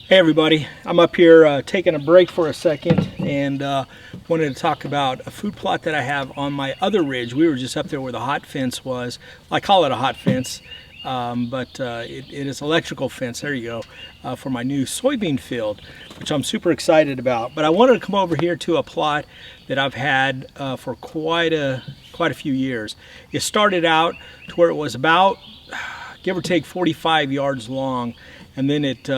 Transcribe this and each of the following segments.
Hey everybody, I'm up here taking a break for a second and wanted to talk about a food plot that I have on my other ridge. We were just up there where the hot fence was. I call it a hot fence, but it is electrical fence, there you go, for my new soybean field, which I'm super excited about. But I wanted to come over here to a plot that I've had for quite a few years. It started out to where it was about, give or take, 45 yards long, and then it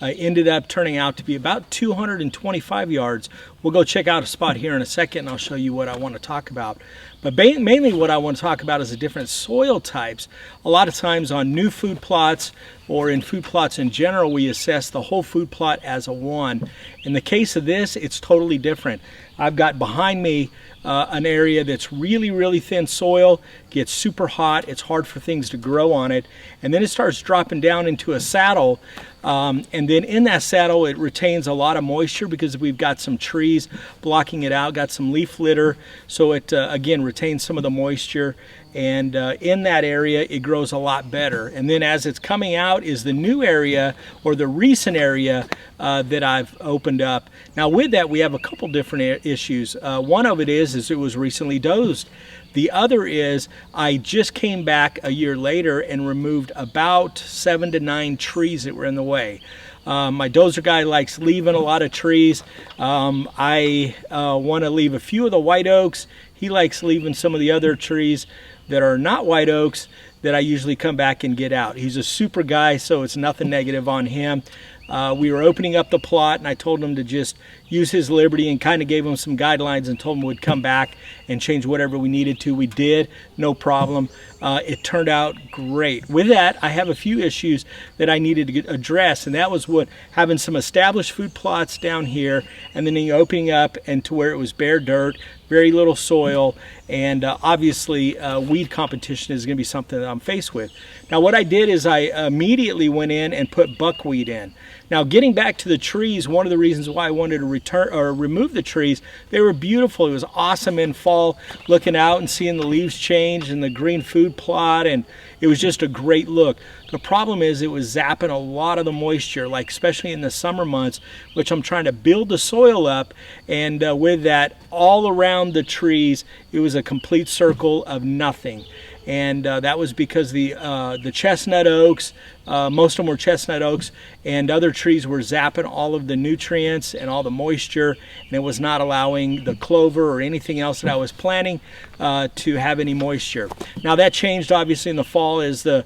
ended up turning out to be about 225 yards. We'll go check out a spot here in a second and I'll show you what I want to talk about. But mainly what I want to talk about is the different soil types. A lot of times on new food plots or in food plots in general, we assess the whole food plot as a one. In the case of this, it's totally different. I've got behind me an area that's really thin soil, gets super hot, it's hard for things to grow on it, and then it starts dropping down into a saddle, and then in that saddle it retains a lot of moisture because we've got some trees blocking it out, got some leaf litter, so it again retains some of the moisture, and in that area it grows a lot better. And then as it's coming out is the new area or the recent area that I've opened up. Now with that we have a couple different issues. One of it is it was recently dozed. The other is I just came back a year later and removed about 7 to 9 trees that were in the way. My dozer guy likes leaving a lot of trees. I want to leave a few of the white oaks. He likes leaving some of the other trees that are not white oaks that I usually come back and get out. He's a super guy, so it's nothing negative on him. We were opening up the plot and I told him to just use his liberty and kind of gave him some guidelines and told him we'd come back and change whatever we needed to. We did, no problem. It turned out great. With that, I have a few issues that I needed to address, and that was what having some established food plots down here and then opening up and to where it was bare dirt, very little soil, and obviously weed competition is going to be something that I'm faced with. Now what I did is I immediately went in and put buckwheat in. Now getting back to the trees, one of the reasons why I wanted to remove the trees, they were beautiful. It was awesome in fall looking out and seeing the leaves change and the green food plot, and it was just a great look. The problem is it was zapping a lot of the moisture, like especially in the summer months, which I'm trying to build the soil up, and with that all around the trees it was a complete circle of nothing. And that was because the chestnut oaks, most of them were chestnut oaks, and other trees were zapping all of the nutrients and all the moisture, and it was not allowing the clover or anything else that I was planting to have any moisture. Now that changed obviously in the fall as the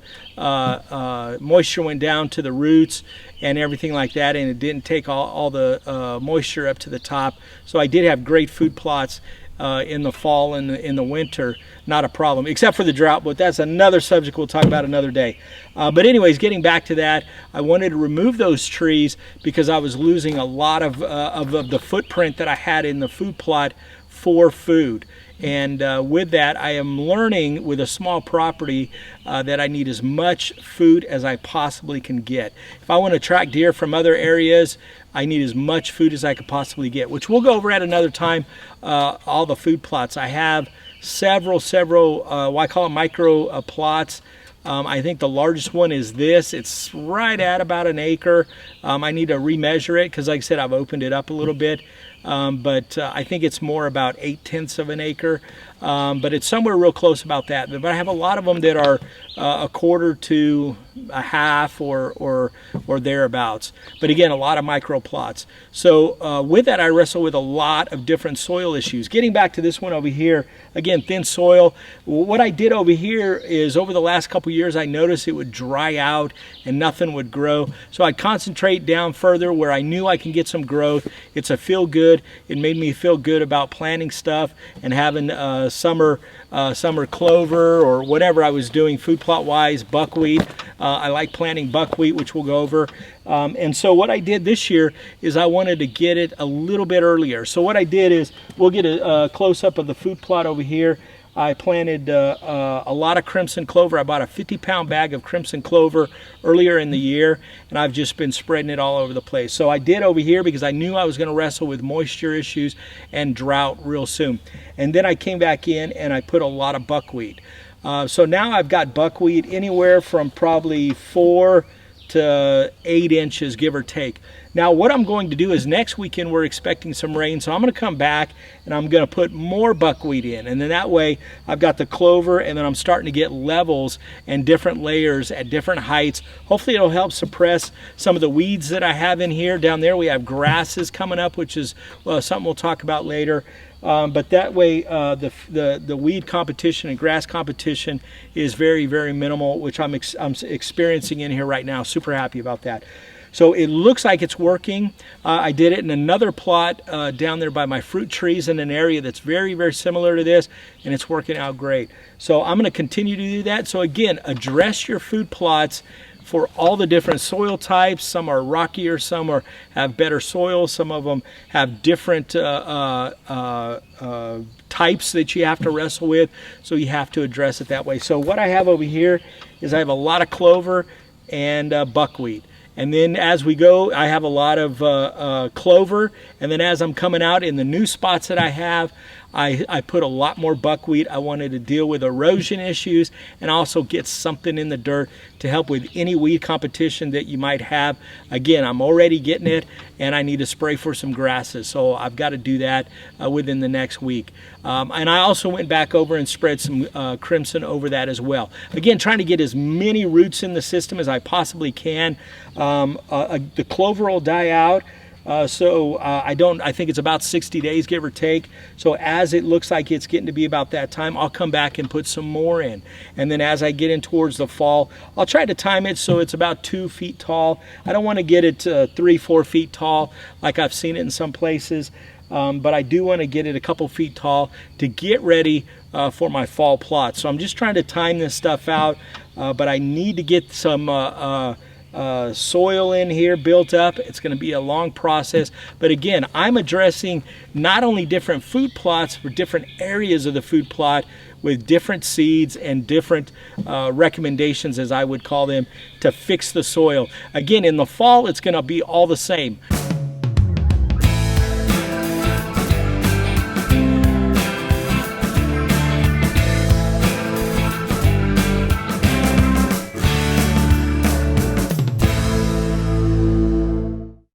moisture went down to the roots and everything like that, and it didn't take all the moisture up to the top. So I did have great food plots in the fall and in the winter, not a problem, except for the drought, but that's another subject we'll talk about another day. But anyways, getting back to that, I wanted to remove those trees because I was losing a lot of the footprint that I had in the food plot for food. And with that, I am learning with a small property that I need as much food as I possibly can get. If I want to attract deer from other areas, I need as much food as I could possibly get, which we'll go over at another time. All the food plots. I have several, well, I call them micro plots. I think the largest one is this. It's right at about an acre. I need to remeasure it because, like I said, I've opened it up a little bit. But I think it's more about 8/10 of an acre. But it's somewhere real close about that. But I have a lot of them that are a quarter to a half or thereabouts. But again, a lot of micro plots. So with that, I wrestle with a lot of different soil issues. Getting back to this one over here, again, thin soil. What I did over here is over the last couple years, I noticed it would dry out and nothing would grow. So I'd concentrate down further where I knew I can get some growth. It's a feel good. It made me feel good about planting stuff and having summer clover or whatever I was doing food plot wise, buckwheat. I like planting buckwheat, which we'll go over. And so what I did this year is I wanted to get it a little bit earlier. So what I did is, we'll get a close-up of the food plot over here. I planted a lot of crimson clover. I bought a 50-pound bag of crimson clover earlier in the year, and I've just been spreading it all over the place. So I did over here because I knew I was going to wrestle with moisture issues and drought real soon. And then I came back in and I put a lot of buckwheat. So now I've got buckwheat anywhere from probably 4 to 8 inches, give or take. Now what I'm going to do is next weekend we're expecting some rain, so I'm going to come back and I'm going to put more buckwheat in, and then that way I've got the clover, and then I'm starting to get levels and different layers at different heights. Hopefully it'll help suppress some of the weeds that I have in here. Down there we have grasses coming up, which is something we'll talk about later. But that way the weed competition and grass competition is very, very minimal, which I'm experiencing in here right now. Super happy about that. So it looks like it's working. I did it in another plot down there by my fruit trees in an area that's very, very similar to this, and it's working out great. So I'm going to continue to do that. So again, address your food plots for all the different soil types. Some are rockier, some have better soil, some of them have different types that you have to wrestle with, so you have to address it that way. So what I have over here is I have a lot of clover and buckwheat. And then as we go, I have a lot of clover, and then as I'm coming out in the new spots that I have, I put a lot more buckwheat. I wanted to deal with erosion issues and also get something in the dirt to help with any weed competition that you might have. Again, I'm already getting it, and I need to spray for some grasses, so I've got to do that within the next week. And I also went back over and spread some crimson over that as well. Again, trying to get as many roots in the system as I possibly can. The clover will die out. I think it's about 60 days, give or take. So as it looks like it's getting to be about that time, I'll come back and put some more in. And then as I get in towards the fall, I'll try to time it so it's about 2 feet tall. I don't want to get it 3-4 feet tall like I've seen it in some places. But I do want to get it a couple feet tall to get ready for my fall plot. So I'm just trying to time this stuff out, but I need to get some soil in here built up. It's going to be a long process, but again, I'm addressing not only different food plots for different areas of the food plot with different seeds and different recommendations, as I would call them, to fix the soil. Again, in the fall it's going to be all the same.